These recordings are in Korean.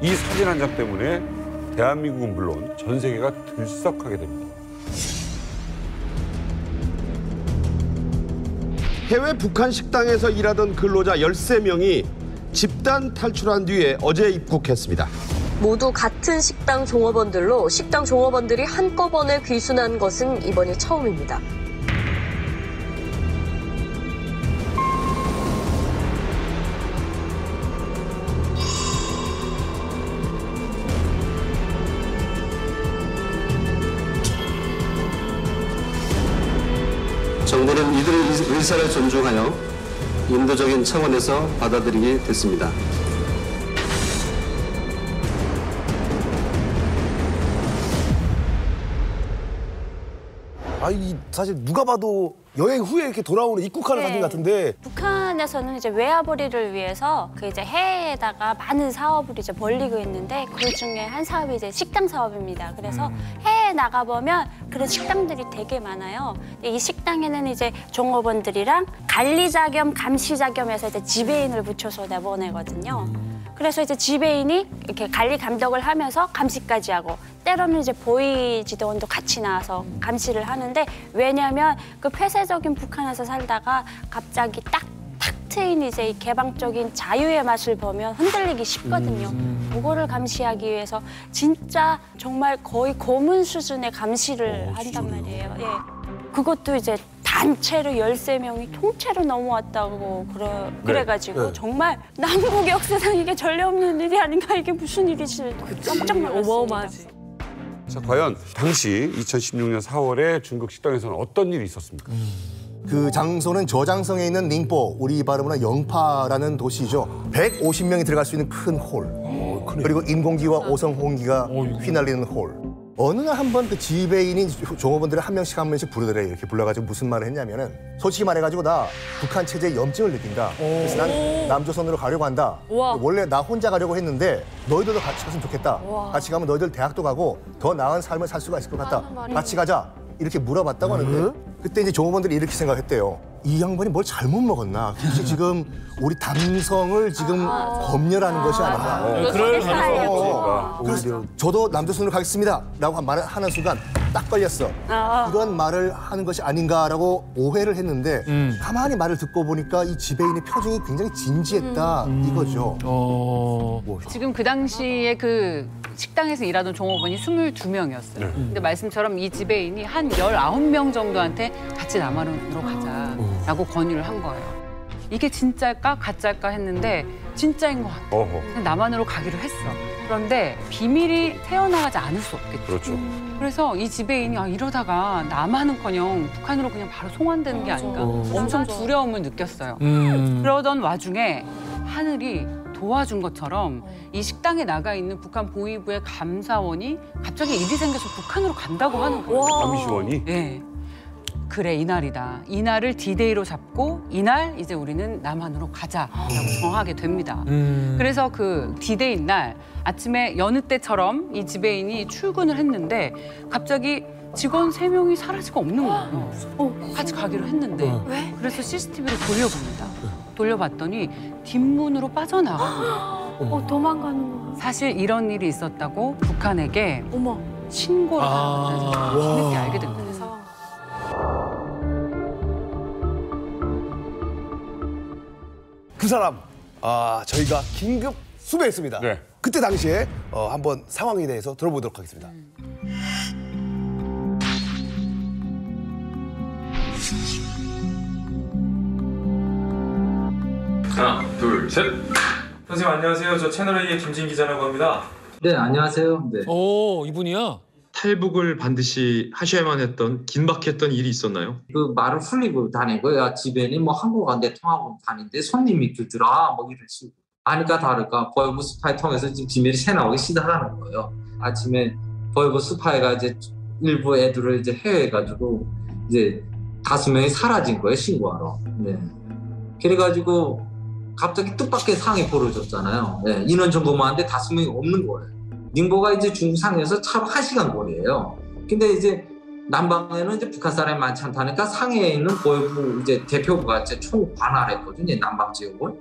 이 사진 한 장 때문에 대한민국은 물론 전 세계가 들썩하게 됩니다. 해외 북한 식당에서 일하던 근로자 13명이 집단 탈출한 뒤에 어제 입국했습니다. 모두 같은 식당 종업원들로 식당 종업원들이 한꺼번에 귀순한 것은 이번이 처음입니다. 정부는 이들의 의사를 존중하여 인도적인 차원에서 받아들이게 됐습니다. 이 사실 누가 봐도 여행 후에 이렇게 돌아오는 입국하는 사진 같은데 북한에서는 이제 외화벌이를 위해서 그 이제 해외에다가 많은 사업을 이제 벌리고 있는데 그 중에 한 사업이 이제 식당 사업입니다. 그래서 해외에 나가보면 그런 식당들이 되게 많아요. 근데 이 식당에는 이제 종업원들이랑 관리자 겸 감시자 겸해서 이제 지배인을 붙여서 내보내거든요. 그래서 이제 지배인이 이렇게 관리 감독을 하면서 감시까지 하고 때로는 이제 보위 지도원도 같이 나와서 감시를 하는데 왜냐하면 그 폐쇄적인 북한에서 살다가 갑자기 탁 트인 이제 이 개방적인 자유의 맛을 보면 흔들리기 쉽거든요. 그거를 감시하기 위해서 진짜 정말 거의 고문 수준의 감시를 한단 말이에요. 예. 그것도 이제 단체로 13명이 통째로 넘어왔다고 그래가지고 네. 정말 남북 역사상 이게 전례 없는 일이 아닌가 이게 무슨 일이지 깜짝 놀랐습니다. 어마어마하지. 자, 과연 당시 2016년 4월에 중국 식당에서는 어떤 일이 있었습니까? 그 장소는 저장성에 있는 닝포, 우리 발음으로 영파라는 도시죠. 150명이 들어갈 수 있는 큰 홀. 그리고 인공기와 오성홍기가 휘날리는 홀. 어느 날 한 번 그 지배인이 종업원들을 한 명씩 부르더래. 이렇게 불러가지고 무슨 말을 했냐면은 솔직히 말해가지고 나 북한 체제에 염증을 느낀다. 그래서 난 남조선으로 가려고 한다. 우와. 원래 나 혼자 가려고 했는데 너희들도 같이 갔으면 좋겠다. 같이 가면 너희들 대학도 가고 더 나은 삶을 살 수가 있을 것 같다. 같이 가자. 이렇게 물어봤다고 하는데 그때 이제 종업원들이 이렇게 생각했대요. 이 양반이 뭘 잘못 먹었나? 혹시 지금 우리 남성을 지금 검열하는 것이 아닌가? 그럴 가능성이 그래서 저도 남조선으로 가겠습니다 라고 말을 하는 순간 딱 걸렸어. 이런 말을 하는 것이 아닌가라고 오해를 했는데 가만히 말을 듣고 보니까 이 지배인의 표정이 굉장히 진지했다 이거죠. 지금 그 당시에 그 식당에서 일하던 종업원이 22명이었어요. 근데 말씀처럼 이 지배인이 한 19명 정도한테 같이 남한으로 가자라고 권유를 한 거예요. 이게 진짜일까 가짜일까 했는데 진짜인 것 같아. 남한으로 가기로 했어. 그런데 비밀이 새어나가지 않을 수 없겠죠. 그렇죠. 그래서 이 지배인이 이러다가 남한은커녕 북한으로 그냥 바로 송환되는 게 아닌가 엄청 두려움을 느꼈어요. 그러던 와중에 하늘이 도와준 것처럼 이 식당에 나가 있는 북한 보위부의 감사원이 갑자기 일이 생겨서 북한으로 간다고 하는 거예요. 감시원이? 네. 그래 이날이다. 이날을 D-Day로 잡고 이날 이제 우리는 남한으로 가자라고 정하게 됩니다. 그래서 그 D-Day 날 아침에 여느 때처럼 이 지배인이 출근을 했는데 갑자기 직원 3명이 사라지고 없는 거예요. 같이 가기로 했는데 그래서 CCTV를 돌려봅니다. 돌려봤더니 뒷문으로 빠져나가고 도망가는 거. 사실 이런 일이 있었다고 북한에게 신고를 하는 거죠. 뒤늦게 알게 된 거예요. 그 사람 저희가 긴급 수배했습니다. 네. 그때 당시에 한번 상황에 대해서 들어보도록 하겠습니다. 하나, 둘, 셋. 선생님 안녕하세요. 저 채널A의 김진 기자라고 합니다. 네, 안녕하세요. 네. 오, 이분이야? 탈북을 반드시 하셔야만 했던 긴박했던 일이 있었나요? 그 말을 흘리고 다니고 야 집에는 뭐 한국 안대 통하고 다니는데 손님이 들더라 뭐 이런 식으로 아니까 다를까 보이브 스파이 통해서 지금 비밀이 새나오기 시작하는 거예요. 아침에 보이브 스파이가 이제 일부 애들을 이제 해외에 가지고 이제 5명이 사라진 거예요 신고하러. 네. 그래가지고 갑자기 뜻밖의 상황이 벌어졌잖아요. 네. 인원 정보만 하는데 5명이 없는 거예요. 닝보가 이제 중국 상해에서 차로 1시간 거리예요. 근데 이제 남방에는 이제 북한 사람이 많지 않다니까 상해에 있는 보이부 이제 대표부가 이제 총 관할했거든요. 남방 지역을.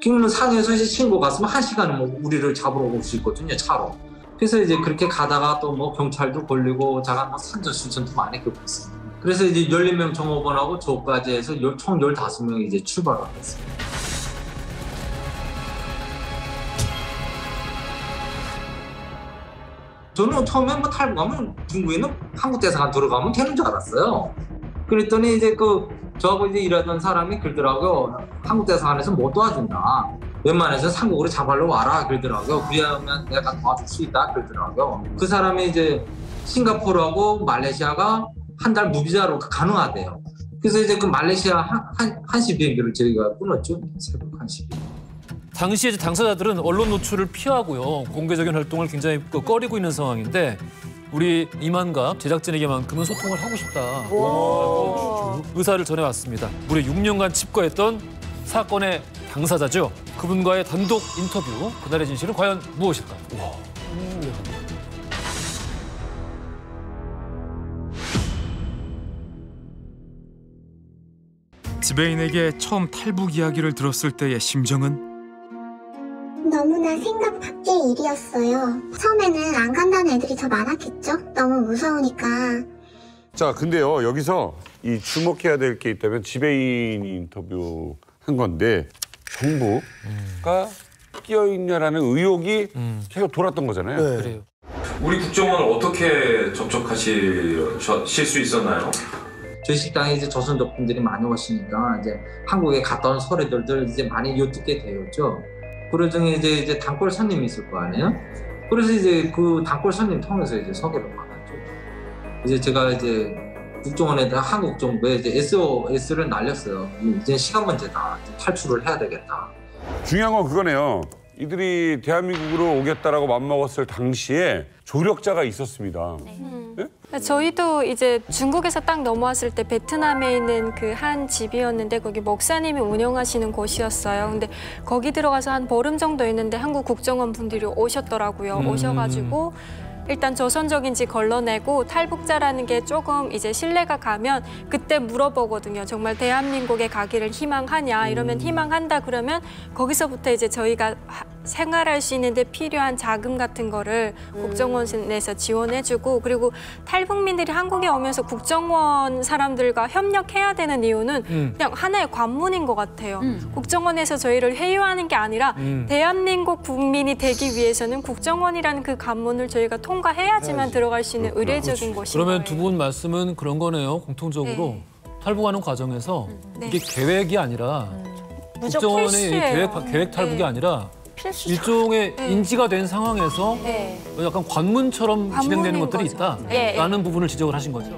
그러면 상해에서 이제 신고 갔으면 1시간은 뭐 우리를 잡으러 올 수 있거든요, 차로. 그래서 이제 그렇게 가다가 또 뭐 경찰도 걸리고 자가 뭐 산전수전도 많이 겪었어요. 그래서 이제 14명 종업원하고 저까지 해서 총 15명이 이제 출발을 했어요. 저는 처음에 뭐 탈북하면 중국에는 한국 대사관 들어가면 되는 줄 알았어요. 그랬더니 이제 저하고 이제 일하던 사람이 그러더라고요. 한국 대사관에서 못 도와준다. 웬만해서 한국으로 잡아러 와라 그러더라고요. 그래야만 내가 도와줄 수 있다 그러더라고요. 그 사람이 이제 싱가포르하고 말레이시아가 한 달 무비자로 가능하대요. 그래서 이제 그 말레이시아 한시 비행기를 저희가 끊었죠. 새벽 1시 비행기. 당시에 당사자들은 언론 노출을 피하고요. 공개적인 활동을 굉장히 꺼리고 있는 상황인데 우리 이만갑 제작진에게만큼은 소통을 하고 싶다. 의사를 전해왔습니다. 무려 6년간 칩거했던 사건의 당사자죠. 그분과의 단독 인터뷰. 그날의 진실은 과연 무엇일까요? 지배인에게 처음 탈북 이야기를 들었을 때의 심정은? 너무나 생각 밖의 일이었어요. 처음에는 안 간다는 애들이 더 많았겠죠? 너무 무서우니까. 자, 근데요, 여기서 이 주목해야 될 게 있다면 지배인이 인터뷰한 건데 정부가 끼어있냐라는 의혹이 계속 돌았던 거잖아요. 네. 그래요. 우리 국정원을 어떻게 접촉하실 수 있었나요? 저희 식당에 이제 조선족 분들이 많이 오시니까 이제 한국에 갔다 온 소리들을 이제 많이 엿듣게 되었죠. 그 중에 이제 단골 손님이 있을 거 아니에요? 그래서 이제 그 단골 손님 통해서 이제 소개를 받았죠. 이제 제가 이제 국정원에다 한국 정부에 이제 SOS를 날렸어요. 이제 시간 문제다. 탈출을 해야 되겠다. 중요한 건 그거네요. 이들이 대한민국으로 오겠다라고 맘먹었을 당시에 조력자가 있었습니다. 네? 저희도 이제 중국에서 딱 넘어왔을 때 베트남에 있는 그 한 집이었는데 거기 목사님이 운영하시는 곳이었어요. 근데 거기 들어가서 한 보름 정도 있는데 한국 국정원 분들이 오셨더라고요. 오셔가지고 일단 조선족인지 걸러내고 탈북자라는 게 조금 이제 신뢰가 가면 그때 물어보거든요. 정말 대한민국에 가기를 희망하냐 이러면 희망한다 그러면 거기서부터 이제 저희가 생활할 수 있는데 필요한 자금 같은 거를 국정원에서 지원해주고 그리고 탈북민들이 한국에 오면서 국정원 사람들과 협력해야 되는 이유는 그냥 하나의 관문인 것 같아요. 국정원에서 저희를 회유하는 게 아니라 대한민국 국민이 되기 위해서는 국정원이라는 그 관문을 저희가 통과해야지만 들어갈 수 있는 의례적인 곳인 그러면 거예요. 두 분 말씀은 그런 거네요. 공통적으로 탈북하는 과정에서 이게 계획이 아니라 국정원의 계획 탈북이 아니라 일종의 인지가 된 상황에서 약간 관문처럼 진행되는 것들이 있다라는 부분을 지적을 하신 거죠.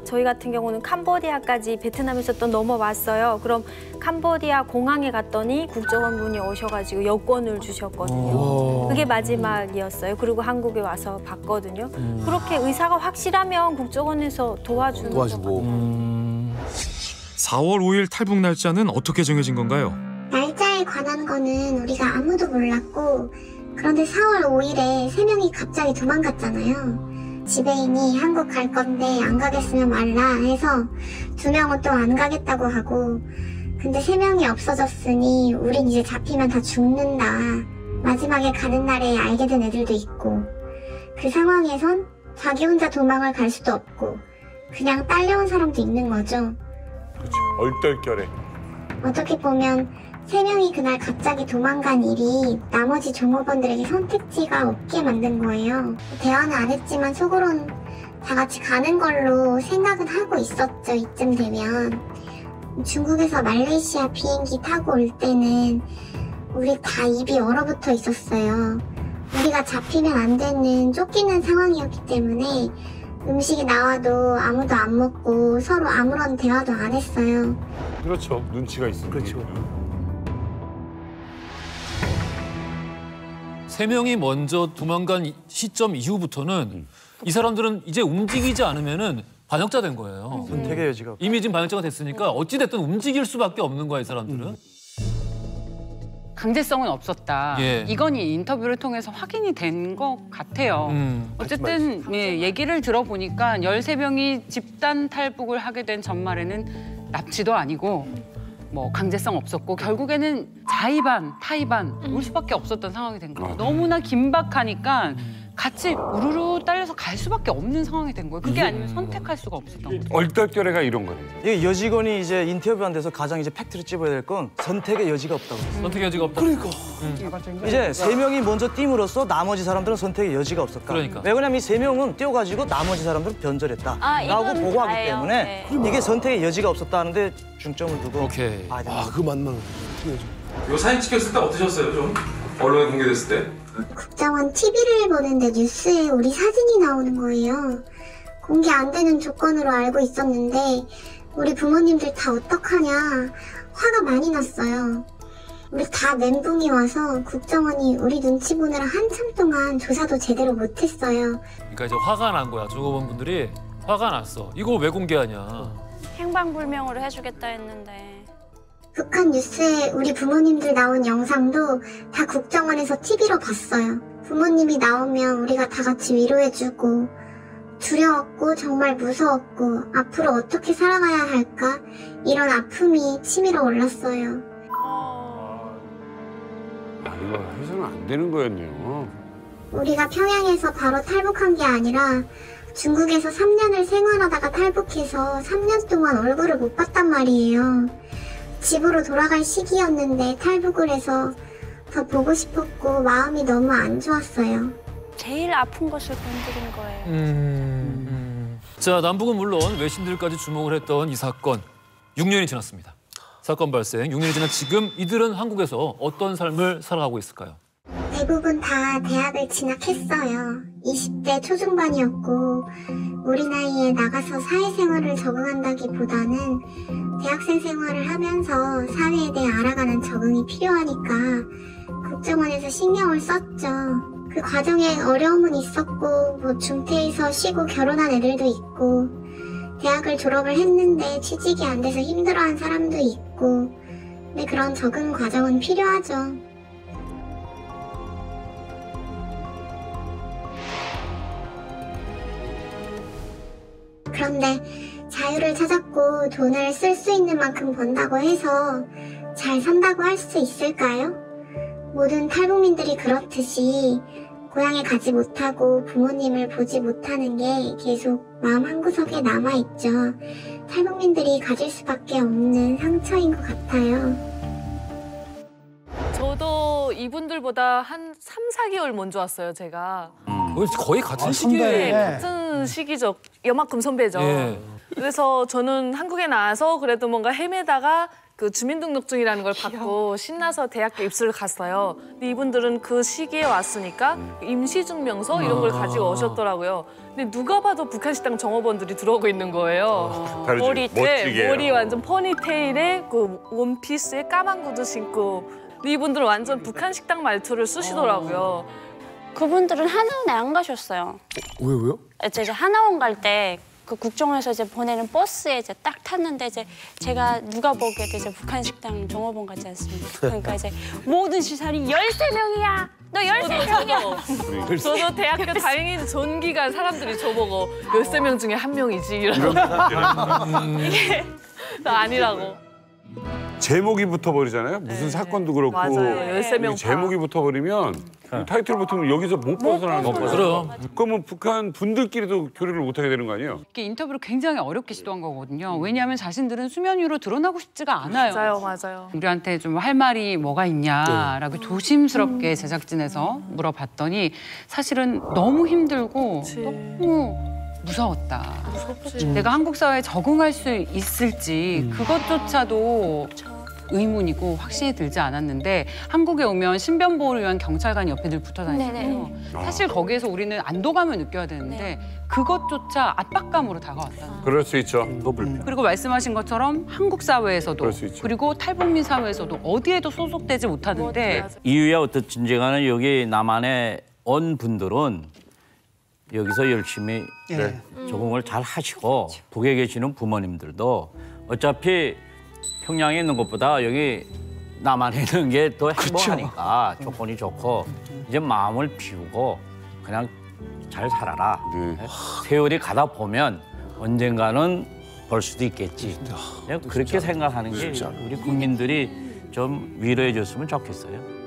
저희 같은 경우는 캄보디아까지 베트남에서 또 넘어왔어요. 그럼 캄보디아 공항에 갔더니 국정원 분이 오셔가지고 여권을 주셨거든요. 그게 마지막이었어요. 그리고 한국에 와서 봤거든요. 그렇게 의사가 확실하면 국정원에서 도와주는 도와주고. 4월 5일 탈북 날짜는 어떻게 정해진 건가요? 날짜에 관한 거는 우리가 아무도 몰랐고 그런데 4월 5일에 3명이 갑자기 도망갔잖아요. 지배인이 한국 갈 건데 안 가겠으면 말라 해서 2명은 또 안 가겠다고 하고 근데 3명이 없어졌으니 우린 이제 잡히면 다 죽는다. 마지막에 가는 날에 알게 된 애들도 있고 그 상황에선 자기 혼자 도망을 갈 수도 없고 그냥 딸려온 사람도 있는 거죠. 그렇죠. 얼떨결에. 어떻게 보면 3명이 그날 갑자기 도망간 일이 나머지 종업원들에게 선택지가 없게 만든 거예요. 대화는 안 했지만 속으론 다 같이 가는 걸로 생각은 하고 있었죠. 이쯤 되면. 중국에서 말레이시아 비행기 타고 올 때는 우리 다 입이 얼어붙어 있었어요. 우리가 잡히면 안 되는 쫓기는 상황이었기 때문에 음식이 나와도 아무도 안 먹고 서로 아무런 대화도 안 했어요. 그렇죠. 눈치가 있으니까. 그렇죠. 3명이 먼저 도망간 시점 이후부터는 이 사람들은 이제 움직이지 않으면은 반역자 된 거예요. 선택의 여지가 이미 지금 반역자가 됐으니까 어찌 됐든 움직일 수밖에 없는 거야, 이 사람들은. 강제성은 없었다. 예. 이건 이 인터뷰를 통해서 확인이 된 것 같아요. 어쨌든 얘기를 들어보니까 13명이 집단 탈북을 하게 된 전말에는 납치도 아니고 뭐 강제성 없었고 결국에는 자의반, 타의반 올 수밖에 없었던 상황이 된 거예요. 너무나 긴박하니까 같이 우르르 딸려서 갈 수밖에 없는 상황이 된 거예요. 그게 아니면 선택할 수가 없었던 거죠. 얼떨결에가 이런 거네요. 이 여직원이 이제 인터뷰한 데서 가장 이제 팩트를 찝어야 될 건 선택의 여지가 없다고 그랬어요. 선택의 여지가 없다. 그러니까. 이제 3명이 먼저 띄움으로써 나머지 사람들은 선택의 여지가 없었다. 그러니까. 왜 그러냐면 이 3명은 뛰어가지고 나머지 사람들은 변절했다. 아, 라고 이건 보고하기 다예요. 때문에 네. 이게 선택의 여지가 없었다는데 중점을 두고 오케이. 봐야 된다. 그 맞는 이 사진 찍혔을 때 어떠셨어요? 좀 언론에 공개됐을 때? 국정원 TV를 보는데 뉴스에 우리 사진이 나오는 거예요. 공개 안 되는 조건으로 알고 있었는데 우리 부모님들 다 어떡하냐 화가 많이 났어요. 우리 다 멘붕이 와서 국정원이 우리 눈치 보느라 한참 동안 조사도 제대로 못했어요. 그러니까 이제 화가 난 거야. 중고본분들이 화가 났어. 이거 왜 공개하냐. 행방불명으로 해주겠다 했는데. 북한 뉴스에 우리 부모님들 나온 영상도 다 국정원에서 TV로 봤어요. 부모님이 나오면 우리가 다 같이 위로해주고 두려웠고 정말 무서웠고 앞으로 어떻게 살아가야 할까 이런 아픔이 치밀어 올랐어요. 이거 해서는 안 되는 거였네요. 우리가 평양에서 바로 탈북한 게 아니라 중국에서 3년을 생활하다가 탈북해서 3년 동안 얼굴을 못 봤단 말이에요. 집으로 돌아갈 시기였는데 탈북을 해서 더 보고 싶었고 마음이 너무 안 좋았어요. 제일 아픈 것을 건드린 거예요. 자, 남북은 물론 외신들까지 주목을 했던 이 사건. 6년이 지났습니다. 사건 발생 6년이 지난 지금 이들은 한국에서 어떤 삶을 살아가고 있을까요? 대부분 다 대학을 진학했어요. 20대 초중반이었고 우리 나이에 나가서 사회생활을 적응한다기보다는 대학생 생활을 하면서 사회에 대해 알아가는 적응이 필요하니까 국정원에서 신경을 썼죠. 그 과정에 어려움은 있었고 뭐 중퇴해서 쉬고 결혼한 애들도 있고 대학을 졸업을 했는데 취직이 안 돼서 힘들어한 사람도 있고 근데 그런 적응 과정은 필요하죠. 그런데 자유를 찾았고 돈을 쓸 수 있는 만큼 번다고 해서 잘 산다고 할 수 있을까요? 모든 탈북민들이 그렇듯이 고향에 가지 못하고 부모님을 보지 못하는 게 계속 마음 한구석에 남아있죠. 탈북민들이 가질 수밖에 없는 상처인 것 같아요. 저도 이분들보다 한 3, 4개월 먼저 왔어요, 제가. 거의 같은 시기에. 네, 같은 시기죠. 요만큼 선배죠. 예. 그래서 저는 한국에 나와서 그래도 뭔가 헤매다가 그 주민등록증이라는 걸 받고 신나서 대학교 입시를 갔어요. 근데 이분들은 그 시기에 왔으니까 임시증명서 이런 걸 가지고 오셨더라고요. 근데 누가 봐도 북한 식당 종업원들이 들어오고 있는 거예요. 머리, 네, 머리 완전 퍼니테일에 그 원피스에 까만 구두 신고. 근데 이분들은 완전 북한 식당 말투를 쓰시더라고요. 그분들은 하나원에 안 가셨어요. 왜요? 이제 하나원 갈 때 그 국정원에서 이제 보내는 버스에 이제 딱 탔는데 이제 제가 누가 보기에도 이제 북한 식당 종업원 같지 않습니까? 그러니까 이제 모든 시설이 13명이야. 너 13명이야. 저도 대학교 다행히 전기간 사람들이 저보고 13명 중에 1명이지 이러고. 이게 아니라고. 제목이 붙어버리잖아요. 무슨 사건도 그렇고. 맞아요. 13명 제목이 붙어버리면 타이틀 붙으면 여기서 못 벗어나는 거예요. 그럼. 그러면 북한 분들끼리도 교류를 못하게 되는 거 아니에요? 이렇게 인터뷰를 굉장히 어렵게 시도한 거거든요. 왜냐하면 자신들은 수면 위로 드러나고 싶지가 않아요. 맞아요. 우리한테 좀 할 말이 뭐가 있냐라고 조심스럽게 제작진에서 물어봤더니 사실은 너무 힘들고 너무 무서웠다. 내가 한국 사회에 적응할 수 있을지 그것조차도 의문이고 확신이 들지 않았는데 한국에 오면 신변보호를 위한 경찰관이 옆에 늘 붙어 다니잖아요. 사실 거기에서 우리는 안도감을 느껴야 되는데 그것조차 압박감으로 다가왔다는 거예요. 그럴 수 있죠. 그리고 말씀하신 것처럼 한국 사회에서도 그리고 탈북민 사회에서도 어디에도 소속되지 못하는데 이유야 어떻든지간에 여기 남한에 온 분들은 여기서 열심히 적응을 잘 하시고 북에 계시는 부모님들도 어차피 평양에 있는 것보다 여기 남한에 있는 게 더 행복하니까 조건이 좋고 이제 마음을 비우고 그냥 잘 살아라. 세월이 가다 보면 언젠가는 벌 수도 있겠지. 그냥 그렇게 생각하는 게 우리 국민들이 좀 위로해 줬으면 좋겠어요.